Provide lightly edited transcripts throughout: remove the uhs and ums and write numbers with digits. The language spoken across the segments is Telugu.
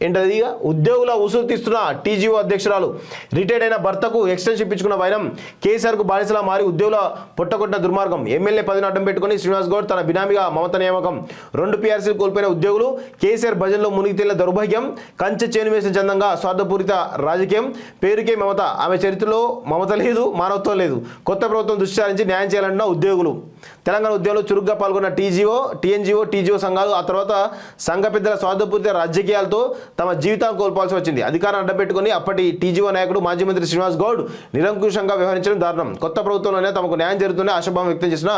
ఏంటది ఉద్యోగుల ఉసురు తీస్తున్న టీజీఓ అధ్యక్షురాలు రిటైర్డ్ అయిన భర్తకు ఎక్స్టెన్షన్ ఇప్పించుకున్న వైనం కేసీఆర్కు బానిసలా మారి ఉద్యోగుల పొట్టకొట్టిన దుర్మార్గం ఎమ్మెల్యే పదవిని అడ్డం పెట్టుకుని శ్రీనివాస్ గౌడ్ తన బినామీగా మమత నియామకం 2 పీఆర్సీలు కోల్పోయిన ఉద్యోగులు కేసీఆర్ భజనలో మునిగి తేలిన దౌర్భాగ్యం కంచె చేను వేసిన చందంగా స్వార్థపూరిత రాజకీయం పేరుకే మమత ఆమె చరిత్రలో మమత లేదు మానవత్వం లేదు కొత్త ప్రభుత్వం దృష్టి సారించి న్యాయం చేయాలంటున్న ఉద్యోగులు తెలంగాణ ఉద్యోగంలో చురుగ్గా పాల్గొన్న టీఎన్జీఓ సంఘాలు ఆ తర్వాత సంఘ పెద్దల స్వార్థపూరిత రాజకీయాలతో తమ జీవితాన్ని కోల్పోవాల్సి వచ్చింది అధికారం అడ్డపెట్టుకుని అప్పటి టీజీఓ నాయకుడు మాజీ మంత్రి శ్రీనివాస్ గౌడ్ నిరంకుశంగా వ్యవహరించడం దారుణం కొత్త ప్రభుత్వంలోనే తమకు న్యాయం జరుగుతుందని ఆశాభావం వ్యక్తం చేసిన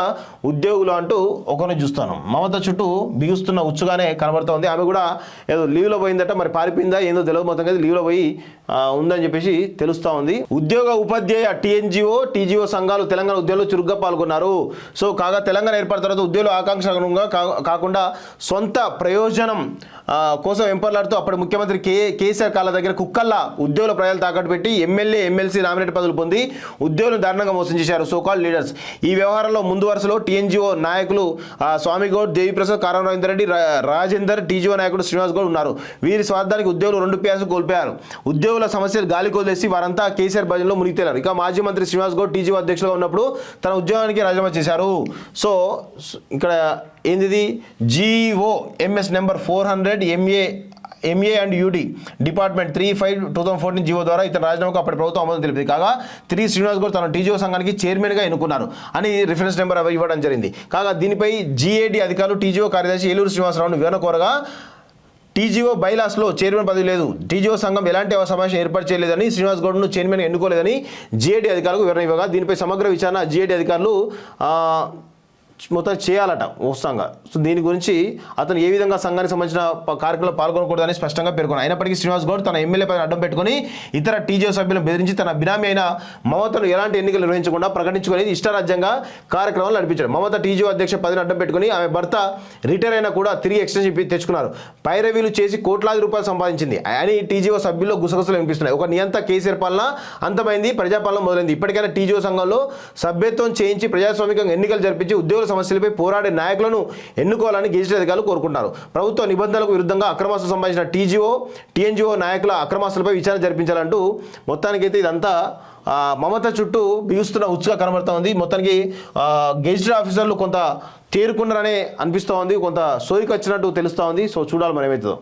ఉద్యోగులు అంటూ ఒకరిని చూస్తాను మమత చుట్టూ బిగుస్తున్న ఉచ్చుగానే కనబడుతోంది ఆమె కూడా ఏదో లీవ్లో పోయిందట మరి పారిపోయిందా ఏందో తెలియదు మొత్తం కదా లీవ్లో పోయి ఉందని చెప్పేసి తెలుస్తూ ఉంది ఉద్యోగ ఉపాధ్యాయ టీజీఓ సంఘాలు తెలంగాణ ఉద్యోగంలో చురుగ్గా పాల్గొన్నారు సో కాగా తెలంగాణ ఏర్పడిన తర్వాత ఉద్యోగుల ఆకాంక్షగా కాకుండా సొంత ప్రయోజనం కోసం వెంపర్లాడుతూ అప్పటి ముఖ్యమంత్రి కేసీఆర్ కాళ్ళ దగ్గర కుక్కల్లా ఉద్యోగుల ప్రజలు తాకట్టు పెట్టి ఎమ్మెల్సీ నామినేట్ పదవులు పొంది ఉద్యోగులను దారుణంగా మోసం చేశారు సోకాల్ లీడర్స్ ఈ వ్యవహారంలో ముందు వరుసలో టీఎన్జీఓ నాయకులు స్వామిగౌడ్ దేవిప్రసాద్ కారం రవీందర్ రెడ్డి రాజేందర్ టీజీఓ నాయకుడు శ్రీనివాస్ గౌడ్ ఉన్నారు వీరి స్వార్థానికి ఉద్యోగులు 2 పీఆర్సీలు కోల్పోయారు ఉద్యోగుల సమస్యలు గాలి కొదిలేసి వారంతా కేసీఆర్ భజనలో మునిగితేలారు ఇక మాజీ మంత్రి శ్రీనివాస్ గౌడ్ టీజీఓ అధ్యక్షులుగా ఉన్నప్పుడు తన ఉద్యోగానికి రాజీనామా చేశారు సో ఇక్కడ ఏంది GO MS number 400 MA and UD department 3/5/2014 GO ద్వారా ఇతను రాజీనామాకు అప్పటి ప్రభుత్వం ఆమోదం తెలిపింది కాగా శ్రీనివాస్ గౌడ్ తన టీజీఓ సంఘానికి చైర్మన్గా ఎన్నుకున్నారు అని రిఫరెన్స్ నెంబర్ ఇవ్వడం జరిగింది కాగా దీనిపై జీఏడీ అధికారులు టీజీఓ కార్యదర్శి ఏలూరు శ్రీనివాసరావును వివరణ కోరగా టీజీఓ బైలాస్లో చైర్మన్ పదవి లేదు టీజీఓ సంఘం ఎలాంటి సమావేశం ఏర్పాటు చేయలేదని శ్రీనివాస్ గౌడ్ను చైర్మన్ ఎన్నుకోలేదని జీఏడీ అధికారులకు వివరణ ఇవ్వగా దీనిపై సమగ్ర విచారణ జీఏడీ అధికారులు మొత్తం చేయాలట ఉత్సాహంగా సో దీని గురించి అతను ఏ విధంగా సంఘానికి సంబంధించిన కార్యక్రమంలో పాల్గొనకూడదని స్పష్టంగా పేర్కొన్నారు అయినప్పటికీ శ్రీనివాస్ గౌడ్ తన ఎమ్మెల్యే పైన అడ్డం పెట్టుకుని ఇతర టీజీఓ సభ్యులను బెదిరించి తన బినామీ అయిన మమతను ఎలాంటి ఎన్నికలు నిర్వహించకుండా ప్రకటించుకుని ఇష్టారాజ్యంగా కార్యక్రమాలు నడిపించారు మమత టీజీఓ అధ్యక్ష పదవిని అడ్డం పెట్టుకుని ఆమె భర్త రిటైర్ అయినా కూడా తిరిగి ఎక్స్టెన్షన్ తెచ్చుకున్నారు పైరవీలు చేసి కోట్లాది రూపాయలు సంపాదించింది అని టీజీఓ సభ్యుల్లో గుసగుసలు వినిపిస్తున్నాయి ఒక నియంత కేసీఆర్ పాలన అంతమైంది ప్రజాపాలన మొదలైంది ఇప్పటికైనా టీజీఓ సంఘంలో సభ్యత్వం చేయించి ప్రజాస్వామికంగా ఎన్నికలు జరిపించి ఉద్యోగుల సమస్యలపై పోరాడే నాయకులను ఎన్నుకోవాలని గెజిటెడ్ అధికారులు కోరుకుంటున్నారు ప్రభుత్వ నిబంధనలకు విరుద్ధంగా అక్రమాస్తులు సంబంధించిన టీఎన్జీఓ నాయకుల అక్రమాస్తులపై విచారణ జరిపించాలంటూ మొత్తానికైతే ఇదంతా మమత చుట్టూ బిగుస్తున్న ఉచ్చుగా కనబడుతూ ఉంది మొత్తానికి గెజిటెడ్ ఆఫీసర్లు కొంత తేరుకున్నారనే అనిపిస్తూ ఉంది కొంత సోయికి వచ్చినట్టు తెలుస్తూ ఉంది సో చూడాలి మరి ఏమవుతుందో